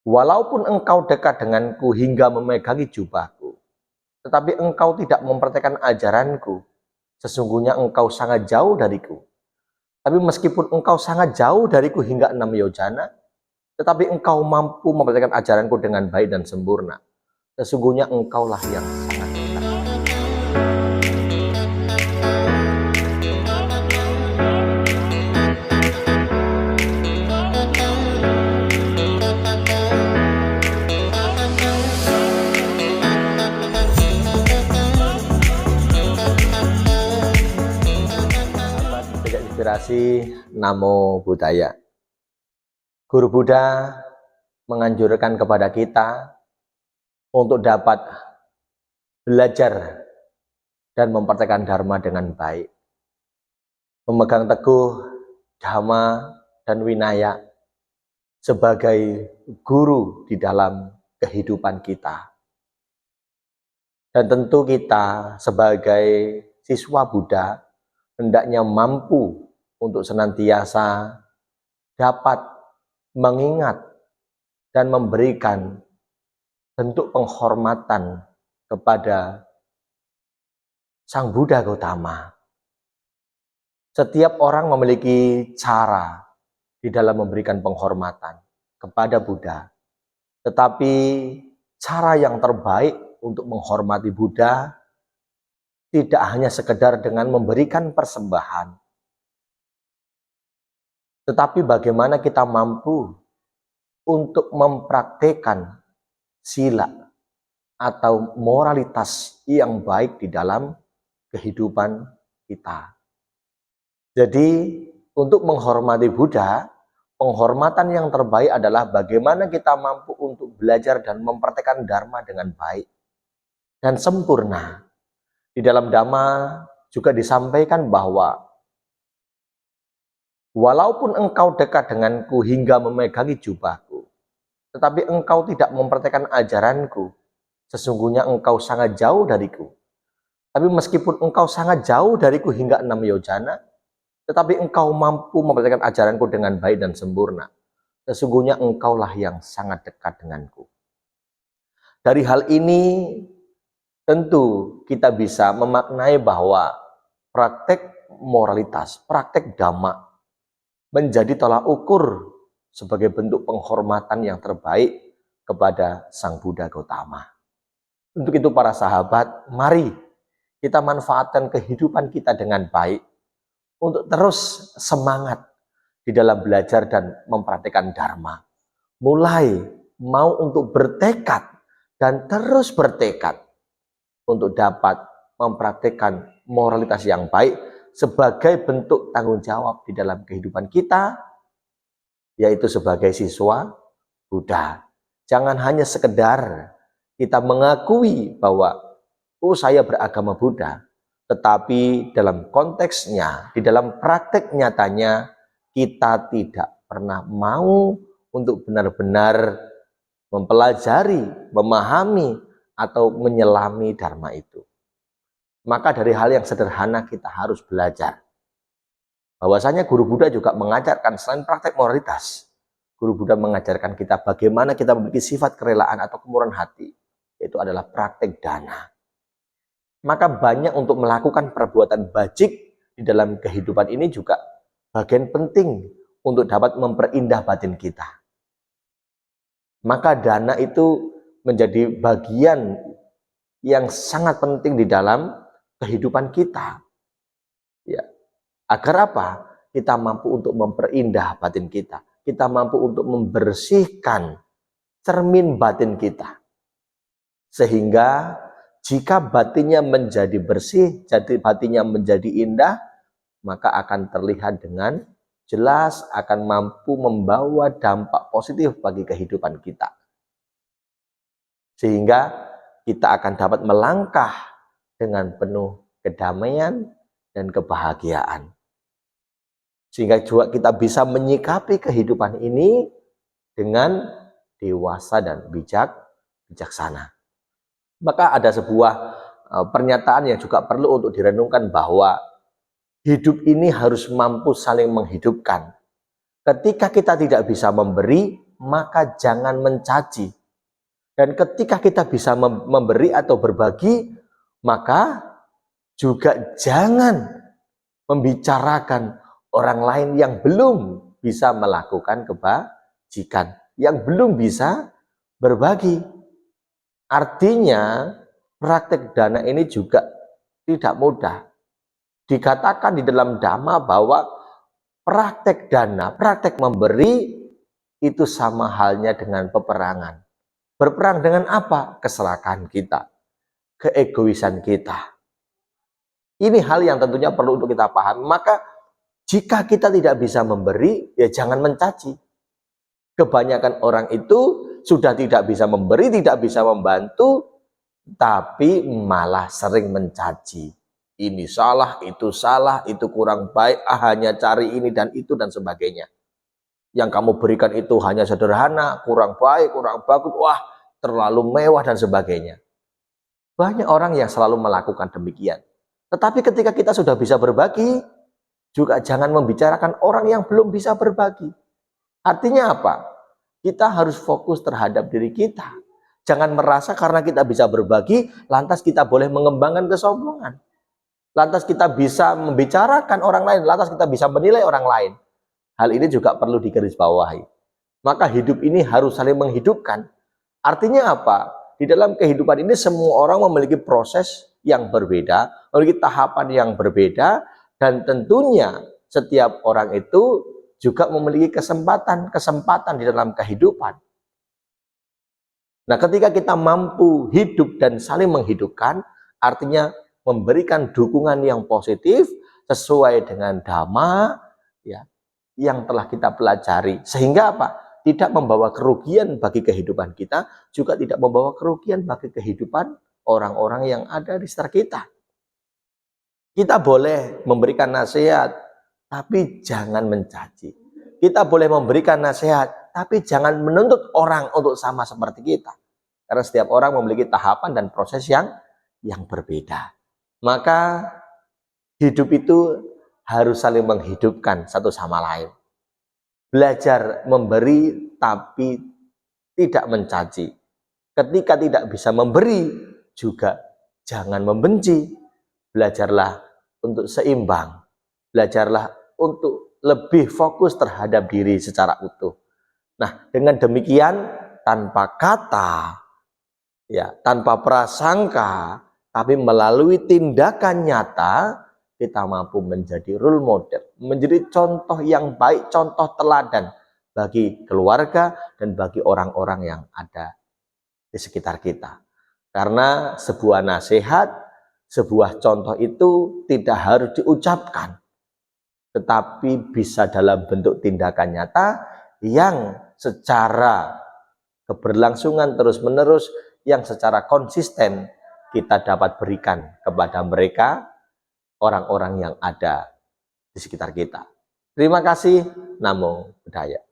Walaupun engkau dekat denganku hingga memegangi jubahku, tetapi engkau tidak mempraktikkan ajaranku, sesungguhnya engkau sangat jauh dariku. Tapi meskipun engkau sangat jauh dariku hingga 6 yojana, tetapi engkau mampu mempraktikkan ajaranku dengan baik dan sempurna. Sesungguhnya engkaulah yang sangat dekat. Inspirasi Namo Buddhaya. Guru Buddha menganjurkan kepada kita untuk dapat belajar dan mempraktikkan dharma dengan baik, memegang teguh dhamma dan winaya sebagai guru di dalam kehidupan kita. Dan tentu kita sebagai siswa Buddha hendaknya mampu untuk senantiasa dapat mengingat dan memberikan bentuk penghormatan kepada Sang Buddha Gautama. Setiap orang memiliki cara di dalam memberikan penghormatan kepada Buddha. Tetapi cara yang terbaik untuk menghormati Buddha tidak hanya sekedar dengan memberikan persembahan, tetapi bagaimana kita mampu untuk mempraktekkan sila atau moralitas yang baik di dalam kehidupan kita. Jadi untuk menghormati Buddha, penghormatan yang terbaik adalah bagaimana kita mampu untuk belajar dan mempraktekkan dharma dengan baik dan sempurna. Di dalam Dhamma juga disampaikan bahwa walaupun engkau dekat denganku hingga memegangi jubahku, tetapi engkau tidak mempraktikkan ajaranku, sesungguhnya engkau sangat jauh dariku. Tapi meskipun engkau sangat jauh dariku hingga 6 yojana, tetapi engkau mampu mempraktikkan ajaranku dengan baik dan sempurna. Sesungguhnya engkaulah yang sangat dekat denganku. Dari hal ini tentu kita bisa memaknai bahwa praktek moralitas, praktek dhamma menjadi tolak ukur sebagai bentuk penghormatan yang terbaik kepada Sang Buddha Gautama. Untuk itu para sahabat, mari kita manfaatkan kehidupan kita dengan baik untuk terus semangat di dalam belajar dan mempraktikkan dharma. Mulai mau untuk bertekad dan terus bertekad untuk dapat mempraktikkan moralitas yang baik sebagai bentuk tanggung jawab di dalam kehidupan kita, yaitu sebagai siswa Buddha. Jangan hanya sekedar kita mengakui bahwa saya beragama Buddha, tetapi dalam konteksnya, di dalam praktek nyatanya, kita tidak pernah mau untuk benar-benar mempelajari, memahami, atau menyelami dharma itu. Maka dari hal yang sederhana kita harus belajar. Bahwasanya Guru Buddha juga mengajarkan selain praktek moralitas, Guru Buddha mengajarkan kita bagaimana kita memiliki sifat kerelaan atau kemurahan hati, yaitu adalah praktek dana. Maka banyak untuk melakukan perbuatan bajik di dalam kehidupan ini juga bagian penting untuk dapat memperindah batin kita. Maka dana itu menjadi bagian yang sangat penting di dalam kehidupan kita. Ya. Agar apa? Kita mampu untuk memperindah batin kita. Kita mampu untuk membersihkan cermin batin kita. Sehingga jika batinnya menjadi bersih, jadi batinnya menjadi indah, maka akan terlihat dengan jelas akan mampu membawa dampak positif bagi kehidupan kita. Sehingga kita akan dapat melangkah dengan penuh kedamaian dan kebahagiaan. Sehingga juga kita bisa menyikapi kehidupan ini dengan dewasa dan bijaksana. Maka ada sebuah pernyataan yang juga perlu untuk direnungkan bahwa hidup ini harus mampu saling menghidupkan. Ketika kita tidak bisa memberi, maka jangan mencaci. Dan ketika kita bisa memberi atau berbagi, maka juga jangan membicarakan orang lain yang belum bisa melakukan kebajikan, yang belum bisa berbagi. Artinya praktek dana ini juga tidak mudah. Dikatakan di dalam Dhamma bahwa praktek dana, praktek memberi itu sama halnya dengan peperangan. Berperang dengan apa? Keserakahan kita, keegoisan kita. Ini hal yang tentunya perlu untuk kita pahami. Maka jika kita tidak bisa memberi, ya jangan mencaci. Kebanyakan orang itu sudah tidak bisa memberi, tidak bisa membantu, tapi malah sering mencaci. Ini salah, itu kurang baik, hanya cari ini dan itu dan sebagainya. Yang kamu berikan itu hanya sederhana, kurang baik, kurang bagus, wah terlalu mewah dan sebagainya. Banyak orang yang selalu melakukan demikian. Tetapi ketika kita sudah bisa berbagi, juga jangan membicarakan orang yang belum bisa berbagi. Artinya apa? Kita harus fokus terhadap diri kita. Jangan merasa karena kita bisa berbagi, lantas kita boleh mengembangkan kesombongan. Lantas kita bisa membicarakan orang lain, lantas kita bisa menilai orang lain. Hal ini juga perlu digarisbawahi. Maka hidup ini harus saling menghidupkan. Artinya apa? Di dalam kehidupan ini semua orang memiliki proses yang berbeda, memiliki tahapan yang berbeda, dan tentunya setiap orang itu juga memiliki kesempatan di dalam kehidupan. Nah, ketika kita mampu hidup dan saling menghidupkan, artinya memberikan dukungan yang positif sesuai dengan Dhamma ya, yang telah kita pelajari. Sehingga apa? Tidak membawa kerugian bagi kehidupan kita, juga tidak membawa kerugian bagi kehidupan orang-orang yang ada di sekitar kita. Kita boleh memberikan nasihat, tapi jangan mencaci. Kita boleh memberikan nasihat, tapi jangan menuntut orang untuk sama seperti kita. Karena setiap orang memiliki tahapan dan proses yang berbeda. Maka hidup itu harus saling menghidupkan satu sama lain. Belajar memberi tapi tidak mencaci. Ketika tidak bisa memberi, juga jangan membenci. Belajarlah untuk seimbang. Belajarlah untuk lebih fokus terhadap diri secara utuh. Nah, dengan demikian tanpa kata, ya, tanpa prasangka, tapi melalui tindakan nyata, kita mampu menjadi role model, menjadi contoh yang baik, contoh teladan bagi keluarga dan bagi orang-orang yang ada di sekitar kita. Karena sebuah nasihat, sebuah contoh itu tidak harus diucapkan, tetapi bisa dalam bentuk tindakan nyata yang secara keberlangsungan terus-menerus, yang secara konsisten kita dapat berikan kepada mereka, orang-orang yang ada di sekitar kita. Terima kasih. Namo Buddhaya.